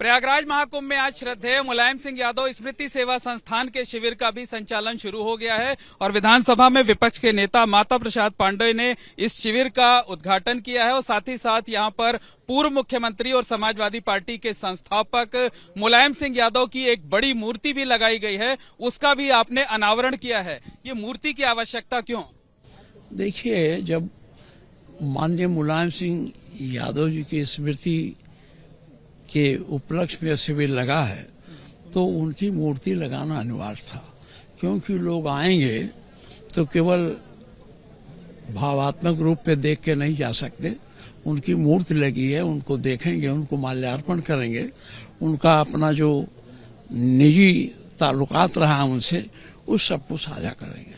प्रयागराज महाकुंभ में आज श्रद्धेय मुलायम सिंह यादव स्मृति सेवा संस्थान के शिविर का भी संचालन शुरू हो गया है और विधानसभा में विपक्ष के नेता माता प्रसाद पांडेय ने इस शिविर का उद्घाटन किया है और साथ ही साथ यहां पर पूर्व मुख्यमंत्री और समाजवादी पार्टी के संस्थापक मुलायम सिंह यादव की एक बड़ी मूर्ति भी लगाई गई है, उसका भी आपने अनावरण किया है। ये मूर्ति की आवश्यकता क्यों? देखिए, जब माननीय मुलायम सिंह यादव जी की स्मृति के उपलक्ष्य में शिविर लगा है तो उनकी मूर्ति लगाना अनिवार्य था, क्योंकि लोग आएंगे तो केवल भावात्मक रूप पे देख के नहीं जा सकते। उनकी मूर्ति लगी है, उनको देखेंगे, उनको माल्यार्पण करेंगे, उनका अपना जो निजी ताल्लुकात रहा उनसे उस सबको साझा करेंगे।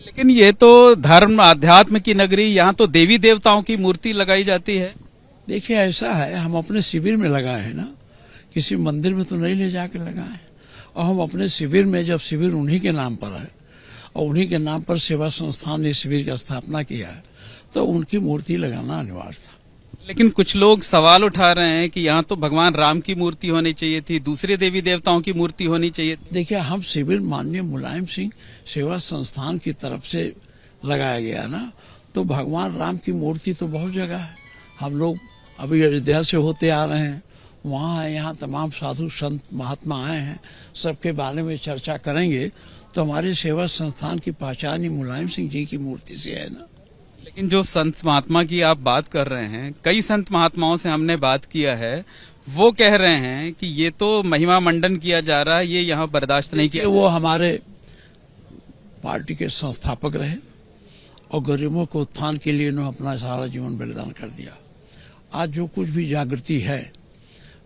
लेकिन ये तो धर्म अध्यात्म की नगरी, यहाँ तो देवी देवताओं की मूर्ति लगाई जाती है। देखिए, ऐसा है, हम अपने शिविर में लगाए हैं ना, किसी मंदिर में तो नहीं ले जाके लगाए। और हम अपने शिविर में, जब शिविर उन्हीं के नाम पर है और उन्हीं के नाम पर सेवा संस्थान ने शिविर की स्थापना किया है तो उनकी मूर्ति लगाना अनिवार्य था। लेकिन कुछ लोग सवाल उठा रहे हैं कि यहाँ तो भगवान राम की मूर्ति होनी चाहिए थी, दूसरे देवी देवताओं की मूर्ति होनी चाहिए थी। देखिए, हम शिविर माननीय मुलायम सिंह सेवा संस्थान की तरफ से लगाया गया ना, तो भगवान राम की मूर्ति तो बहुत जगह है। हम लोग अभी अयोध्या से होते आ रहे हैं, वहाँ यहाँ तमाम साधु संत महात्मा आए हैं, सबके बारे में चर्चा करेंगे तो हमारे सेवा संस्थान की पहचान ही मुलायम सिंह जी की मूर्ति से है ना। लेकिन जो संत महात्मा की आप बात कर रहे हैं, कई संत महात्माओं से हमने बात किया है, वो कह रहे हैं कि ये तो महिमा मंडन किया जा रहा है, ये यहाँ बर्दाश्त नहीं किया। वो हमारे पार्टी के संस्थापक रहे और गरीबों के उत्थान के लिए उन्होंने अपना सारा जीवन बलिदान कर दिया। आज जो कुछ भी जागृति है,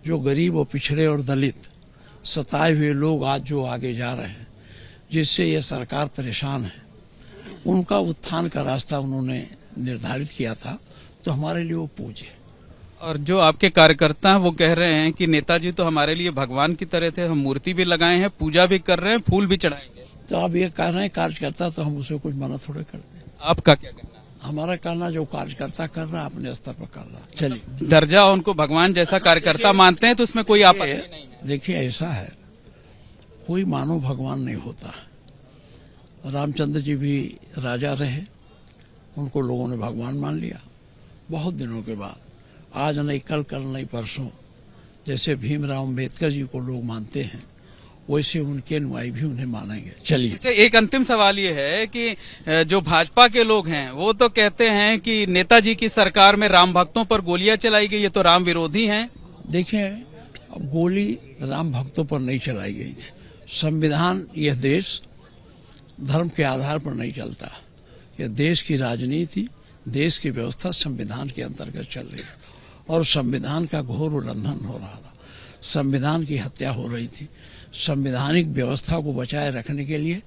जो गरीब और पिछड़े और दलित सताए हुए लोग आज जो आगे जा रहे हैं, जिससे ये सरकार परेशान है, उनका उत्थान का रास्ता उन्होंने निर्धारित किया था, तो हमारे लिए वो पूज्य है। और जो आपके कार्यकर्ता हैं वो कह रहे हैं कि नेताजी तो हमारे लिए भगवान की तरह थे, हम मूर्ति भी लगाए हैं, पूजा भी कर रहे हैं, फूल भी चढ़ाएंगे। तो आप ये कह रहे हैं कार्यकर्ता, तो हम उसे कुछ मना थोड़े करते हैं। आपका क्या कहना है? हमारा कहना जो कार्यकर्ता कर रहा है अपने स्तर पर कर रहा है। चलिए, दर्जा उनको भगवान जैसा कार्यकर्ता मानते हैं तो उसमें कोई आपत्ति नहीं है। देखिए, ऐसा है, कोई मानव भगवान नहीं होता। रामचंद्र जी भी राजा रहे, उनको लोगों ने भगवान मान लिया बहुत दिनों के बाद। आज नहीं कल, कल नहीं परसों, जैसे भीमराव अम्बेडकर जी को लोग मानते हैं, वैसे उनके अनुयायी भी उन्हें मानेंगे। चलिए, अच्छा, एक अंतिम सवाल ये है कि जो भाजपा के लोग हैं वो तो कहते हैं कि नेताजी की सरकार में राम भक्तों पर गोलियां चलाई गई, ये तो राम विरोधी हैं। देखिए, अब गोली राम भक्तों पर नहीं चलाई गई थी। संविधान, यह देश धर्म के आधार पर नहीं चलता। यह देश की राजनीति, देश की व्यवस्था संविधान के अंतर्गत चल रही है और संविधान का घोर उल्लंघन हो रहा था। संविधान की हत्या हो रही थी। संवैधानिक व्यवस्था को बचाए रखने के लिए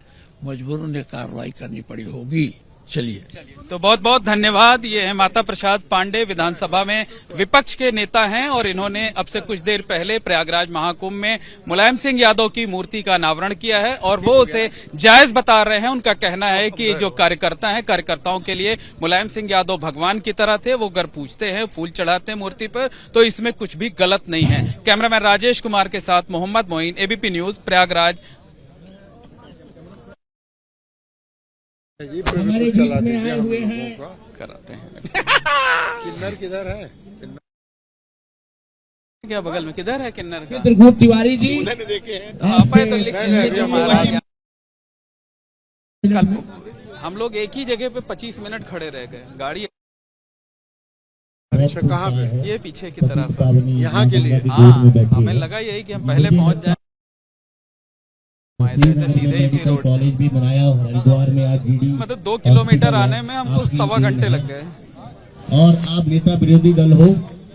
मजबूरन ने कार्रवाई करनी पड़ी होगी। चलिए, तो बहुत बहुत धन्यवाद। ये है माता प्रसाद पांडेय, विधानसभा में विपक्ष के नेता हैं और इन्होंने अब से कुछ देर पहले प्रयागराज महाकुंभ में मुलायम सिंह यादव की मूर्ति का अनावरण किया है और वो उसे जायज बता रहे हैं। उनका कहना है कि जो कार्यकर्ता हैं, कार्यकर्ताओं के लिए मुलायम सिंह यादव भगवान की तरह थे। वो अगर पूजते हैं, फूल चढ़ाते हैं मूर्ति पर, तो इसमें कुछ भी गलत नहीं है। कैमरामैन राजेश कुमार के साथ मोहम्मद मोइन, एबीपी न्यूज, प्रयागराज। हमारे बीच में आए हुए हैं, कराते हैं। किन्नर किधर है? क्या बगल में किधर है किन्नर का? चित्रगुप्त तिवारी जी देखे हैं तो आप तो लिख हम लोग एक ही जगह पे 25 मिनट खड़े रह गए। गाड़ी कहाँ पे? ये पीछे की तरफ, यहाँ के लिए। हाँ, हमें लगा यही कि हम पहले पहुंच जाए, सीधे इसी रोड कॉलेज भी बनाया हरिद्वार में। आज मतलब 2 किलोमीटर आने में हमको 1.25 घंटे लग गए। और आप नेता विरोधी दल हो,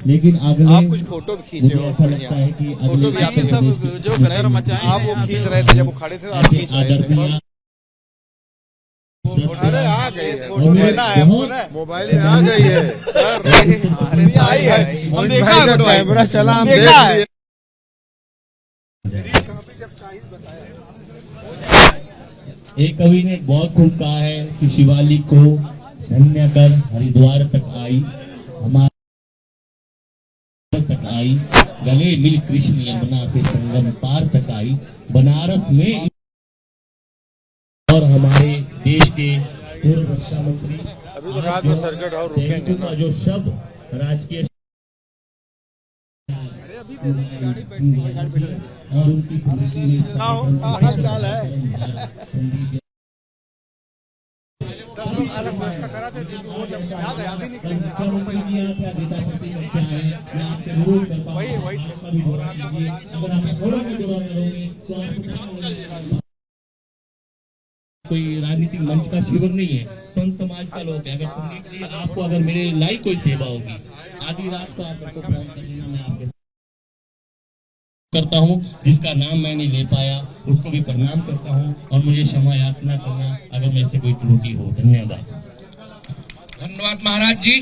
लेकिन अगले आप कुछ फोटो भी खींचे हो, ऐसा लगता है कि फोटो भी आप सब जो गदर मचाए आप वो खींच रहे थे, जब वो खड़े थे आप खींच रहे थे। अरे आ गई है, फोटो लेना है, मोबाइल में आ गई है। अरे आई है, हम देखा, कैमरा चला, हम देख लिए। एक कवि ने बहुत खूब कहा है कि शिवालिक को धन्य कर हरिद्वार तक आई, हमारे तक आई। गले मिल कृष्ण यमुना से संगम पार तक आई, बनारस में। और हमारे देश के पूर्व रक्षा मंत्री अभी तो रात में सर्किट और रुकेंगे का जो शब्द राजकीय और उनकी स्मृति में हाल चाल है। कोई राजनीतिक मंच का शिविर नहीं है, संत समाज का लोग है। अगर संदीप जी आपको अगर मेरे लाइक कोई सेवा होगी, आधी रात को आप सबको फोन कर लेना, मैं आपके करता हूँ। जिसका नाम मैं नहीं ले पाया उसको भी प्रणाम करता हूँ और मुझे क्षमा याचना करना अगर मेरे से कोई त्रुटि हो। धन्यवाद। धन्यवाद महाराज जी।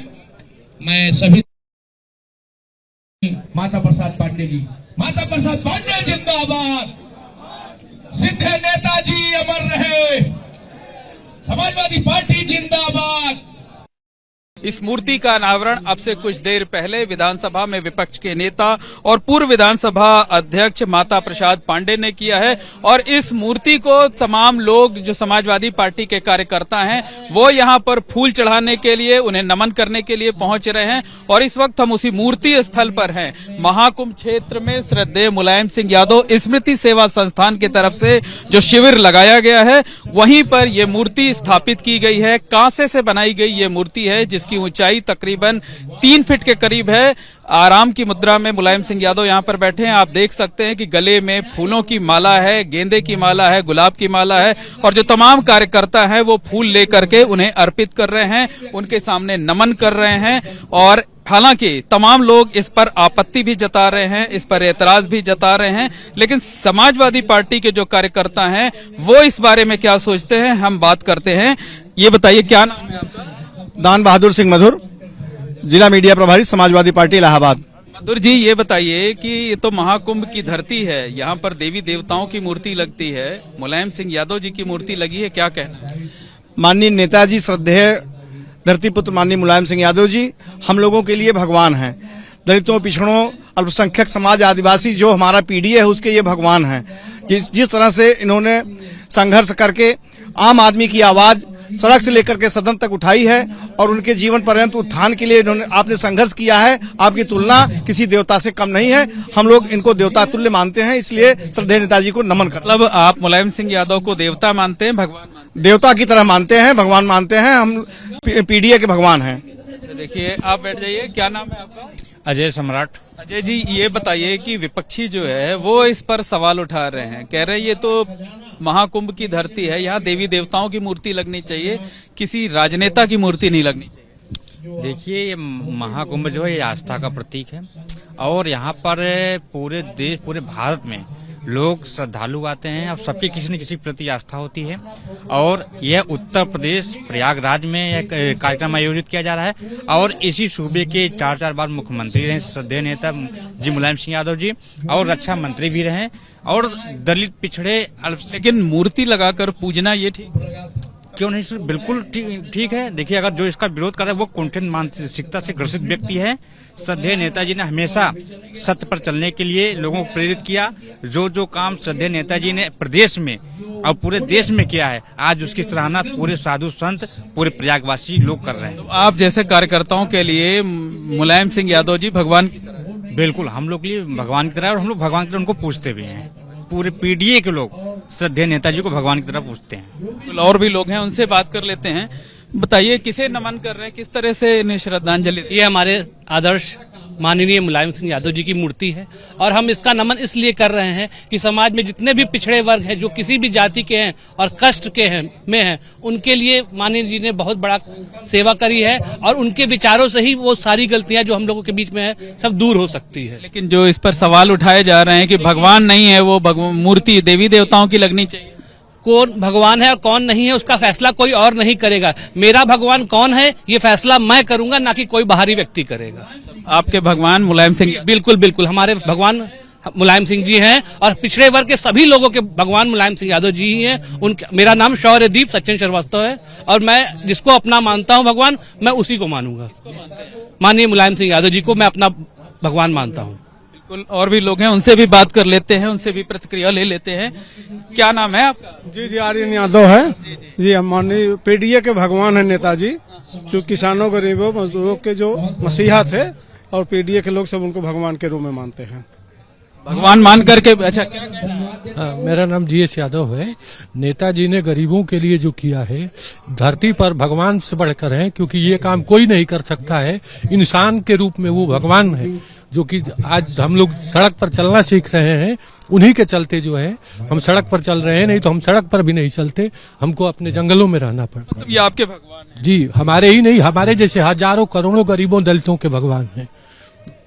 मैं सभी माता प्रसाद पांडे जी, माता प्रसाद पांडे जिंदाबाद, सिद्ध नेताजी अमर रहे, समाजवादी पार्टी जिंदाबाद। इस मूर्ति का अनावरण अब से कुछ देर पहले विधानसभा में विपक्ष के नेता और पूर्व विधानसभा अध्यक्ष माता प्रसाद पांडे ने किया है और इस मूर्ति को तमाम लोग जो समाजवादी पार्टी के कार्यकर्ता हैं वो यहां पर फूल चढ़ाने के लिए, उन्हें नमन करने के लिए पहुंच रहे हैं। और इस वक्त हम उसी मूर्ति स्थल पर हैं। महाकुंभ क्षेत्र में श्रद्धेय मुलायम सिंह यादव स्मृति सेवा संस्थान की तरफ से जो शिविर लगाया गया है वहीं पर यह मूर्ति स्थापित की गई है। कांसे से बनाई गई ये मूर्ति है जिसकी ऊंचाई तकरीबन 3 फीट के करीब है। आराम की मुद्रा में मुलायम सिंह यादव यहां पर बैठे हैं। आप देख सकते हैं कि गले में फूलों की माला है, गेंदे की माला है, गुलाब की माला है और जो तमाम कार्यकर्ता हैं वो फूल लेकर के उन्हें अर्पित कर रहे हैं, उनके सामने नमन कर रहे हैं। और हालांकि तमाम लोग इस पर आपत्ति भी जता रहे हैं, इस पर एतराज भी जता रहे हैं, लेकिन समाजवादी पार्टी के जो कार्यकर्ता हैं वो इस बारे में क्या सोचते हैं हम बात करते हैं। ये बताइए क्या नाम है आपका? दान बहादुर सिंह मधुर, जिला मीडिया प्रभारी, समाजवादी पार्टी इलाहाबाद। मधुर जी, ये बताइए कि ये तो महाकुंभ की धरती है, यहाँ पर देवी देवताओं की मूर्ति लगती है, मुलायम सिंह यादव जी की मूर्ति लगी है, क्या कहना है? माननीय नेताजी श्रद्धेय धरतीपुत्र माननीय मुलायम सिंह यादव जी हम लोगों के लिए भगवान हैं। दलितों, पिछड़ों, अल्पसंख्यक समाज, आदिवासी जो हमारा पीढ़ी है उसके ये भगवान हैं। जिस तरह से इन्होंने संघर्ष करके आम आदमी की आवाज सड़क से लेकर के सदन तक उठाई है और उनके जीवन पर्यंत उत्थान के लिए इन्होंने आपने संघर्ष किया है, आपकी तुलना किसी देवता से कम नहीं है। हम लोग इनको देवता तुल्य मानते हैं, इसलिए श्रद्धेय नेताजी को नमन करते हैं। मतलब आप मुलायम सिंह यादव को देवता मानते हैं, भगवान मानते हैं? देवता की तरह मानते हैं, भगवान मानते हैं, हम पीडीए के भगवान हैं। देखिए, आप बैठ जाइए। क्या नाम है आपका? अजय सम्राट। अजय जी, ये बताइए कि विपक्षी जो है वो इस पर सवाल उठा रहे हैं, कह रहे हैं ये तो महाकुंभ की धरती है, यहाँ देवी देवताओं की मूर्ति लगनी चाहिए, किसी राजनेता की मूर्ति नहीं लगनी चाहिए। देखिए, ये महाकुंभ जो है ये आस्था का प्रतीक है और यहाँ पर पूरे देश, पूरे भारत में लोग श्रद्धालु आते हैं और सबकी किसी न किसी प्रति आस्था होती है। और यह उत्तर प्रदेश प्रयागराज में यह कार्यक्रम आयोजित किया जा रहा है और इसी सूबे के 4 बार मुख्यमंत्री रहे श्रद्धेय नेता जी मुलायम सिंह यादव जी और रक्षा मंत्री भी रहे और दलित, पिछड़े, लेकिन मूर्ति लगाकर पूजना ये ठीक क्यों नहीं सर? बिल्कुल ठीक है। देखिए, अगर जो इसका विरोध कर रहा है वो कुंठित मानसिकता से ग्रसित व्यक्ति है। श्रद्धेय नेताजी ने हमेशा सत्य पर चलने के लिए लोगों को प्रेरित किया। जो काम श्रद्धेय नेताजी ने प्रदेश में और पूरे देश में किया है, आज उसकी सराहना पूरे साधु संत, पूरे प्रयागवासी लोग कर रहे हैं। तो आप जैसे कार्यकर्ताओं के लिए मुलायम सिंह यादव जी भगवान की तरह? बिल्कुल, हम लोग के लिए भगवान की तरह और हम लोग भगवान की तरह उनको पूछते भी हैं। पूरे पीडीए के लोग श्रद्धेय नेताजी को भगवान की तरह पूछते हैं। और भी लोग हैं, उनसे बात कर लेते हैं। बताइए, किसे नमन कर रहे हैं, किस तरह से इन्हें श्रद्धांजलि? ये हमारे आदर्श माननीय मुलायम सिंह यादव जी की मूर्ति है और हम इसका नमन इसलिए कर रहे हैं कि समाज में जितने भी पिछड़े वर्ग हैं, जो किसी भी जाति के हैं और कष्ट के हैं, उनके लिए माननीय जी ने बहुत बड़ा सेवा करी है और उनके विचारों से ही वो सारी गलतियां जो हम लोगों के बीच में है सब दूर हो सकती है। लेकिन जो इस पर सवाल उठाए जा रहे हैं कि भगवान नहीं है वो मूर्ति देवी देवताओं की लगनी चाहिए, कौन भगवान है और कौन नहीं है उसका फैसला कोई और नहीं करेगा। मेरा भगवान कौन है ये फैसला मैं करूंगा, ना कि कोई बाहरी व्यक्ति करेगा। आपके भगवान मुलायम सिंह? बिल्कुल बिल्कुल, हमारे भगवान मुलायम सिंह जी हैं और पिछड़े वर्ग के सभी लोगों के भगवान मुलायम सिंह यादव जी ही हैं। उनका मेरा नाम शौर्यदीप सचिन श्रीवास्तव है और मैं जिसको अपना मानता हूं भगवान, मैं उसी को मानूंगा। माननीय मुलायम सिंह यादव जी को मैं अपना भगवान मानता हूं। बिल्कुल, और भी लोग हैं, उनसे भी बात कर लेते हैं, उनसे भी प्रतिक्रिया ले लेते हैं। क्या नाम है आपका? जी आर्यन यादव है जी। हम माननीय पीडीए के भगवान है नेताजी, जो किसानों गरीबों मजदूरों के जो मसीहा थे, और पीडीए के लोग सब उनको भगवान के रूप में मानते हैं। भगवान मान करके अच्छा क्या कहना है? मेरा नाम जीएस यादव है। नेताजी ने गरीबों के लिए जो किया है, धरती पर भगवान से बढ़कर है, क्योंकि ये काम कोई नहीं कर सकता है। इंसान के रूप में वो भगवान है, जो कि आज हम लोग सड़क पर चलना सीख रहे हैं। उन्हीं के चलते जो है हम सड़क पर चल रहे हैं, नहीं तो हम सड़क पर भी नहीं चलते, हमको अपने जंगलों में रहना पड़ता। मतलब ये आपके भगवान हैं? जी, हमारे ही नहीं, हमारे जैसे हजारों करोड़ों गरीबों दलितों के भगवान हैं,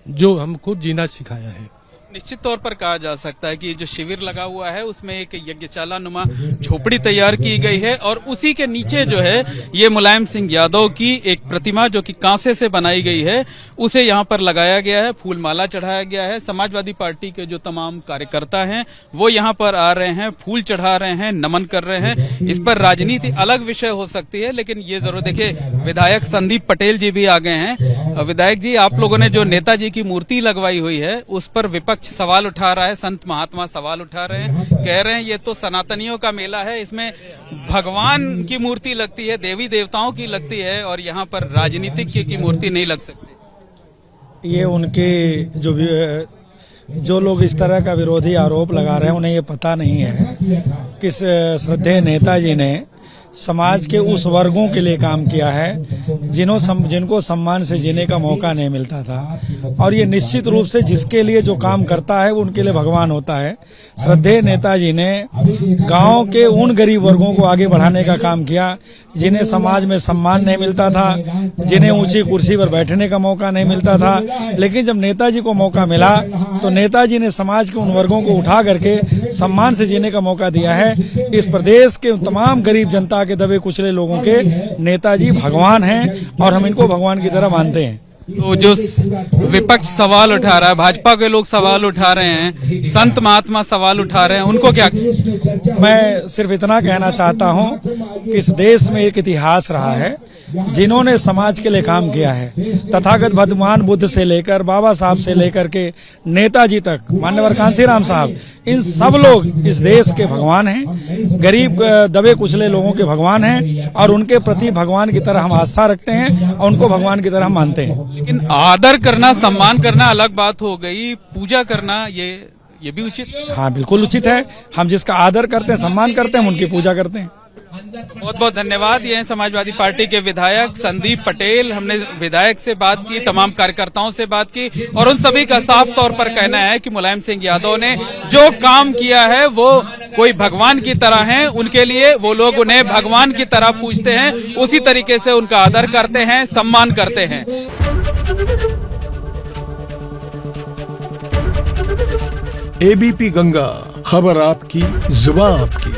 जो हमको जीना सिखाया है। निश्चित तौर पर कहा जा सकता है कि जो शिविर लगा हुआ है उसमें एक यज्ञशाला नुमा झोपड़ी तैयार की गई है, और उसी के नीचे जो है ये मुलायम सिंह यादव की एक प्रतिमा जो कि कांसे से बनाई गई है, उसे यहाँ पर लगाया गया है, फूल माला चढ़ाया गया है। समाजवादी पार्टी के जो तमाम कार्यकर्ता हैं वो यहाँ पर आ रहे हैं, फूल चढ़ा रहे हैं, नमन कर रहे हैं। इस पर राजनीति अलग विषय हो सकती है, लेकिन ये जरूर देखिए, विधायक संदीप पटेल जी भी आ गए हैं। विधायक जी, आप लोगों ने जो नेताजी की मूर्ति लगवाई हुई है उस पर विपक्ष सवाल उठा रहा है, संत महात्मा सवाल उठा रहे हैं, कह रहे हैं ये तो सनातनियों का मेला है, इसमें भगवान की मूर्ति लगती है, देवी देवताओं की लगती है, और यहाँ पर राजनीतिक की मूर्ति नहीं लग सकती। ये उनके जो लोग इस तरह का विरोधी आरोप लगा रहे हैं, उन्हें ये पता नहीं है कि श्रद्धेय नेताजी ने समाज के उस वर्गों के लिए काम किया है जिनको सम्मान से जीने का मौका नहीं मिलता था। और ये निश्चित रूप से जिसके लिए जो काम करता है वो उनके लिए भगवान होता है। श्रद्धेय नेताजी ने गांव के उन गरीब वर्गों को आगे बढ़ाने का काम किया जिन्हें समाज में सम्मान नहीं मिलता था, जिन्हें ऊंची कुर्सी पर बैठने का मौका नहीं मिलता था। लेकिन जब नेताजी को मौका मिला तो नेताजी ने समाज के उन वर्गों को उठा करके सम्मान से जीने का मौका दिया है। इस प्रदेश के तमाम गरीब जनता के दबे कुचले लोगों के नेताजी भगवान हैं, और हम इनको भगवान की तरह मानते हैं। तो जो विपक्ष सवाल उठा रहा है, भाजपा के लोग सवाल उठा रहे हैं, संत महात्मा सवाल उठा रहे हैं, उनको क्या? मैं सिर्फ इतना कहना चाहता हूं कि इस देश में एक इतिहास रहा है जिन्होंने समाज के लिए काम किया है। तथागत भगवान बुद्ध से लेकर बाबा साहब से लेकर के नेताजी तक, मान्यवर कांसीराम साहब, इन सब लोग इस देश के भगवान हैं, गरीब दबे कुचले लोगों के भगवान हैं, और उनके प्रति भगवान की तरह हम आस्था रखते हैं और उनको भगवान की तरह मानते हैं। लेकिन आदर करना, सम्मान करना अलग बात हो गई, पूजा करना ये भी उचित? हाँ, बिल्कुल उचित है। हम जिसका आदर करते हैं, सम्मान करते हैं, हम उनकी पूजा करते हैं। बहुत बहुत धन्यवाद। ये हैं समाजवादी पार्टी के विधायक संदीप पटेल। हमने विधायक से बात की, तमाम कार्यकर्ताओं से बात की, और उन सभी का साफ तौर पर कहना है कि मुलायम सिंह यादव ने जो काम किया है वो कोई भगवान की तरह है, उनके लिए वो लोग उन्हें भगवान की तरह पूजते हैं, उसी तरीके से उनका आदर करते हैं, सम्मान करते हैं। एबीपी गंगा, खबर आपकी, जुबान आपकी।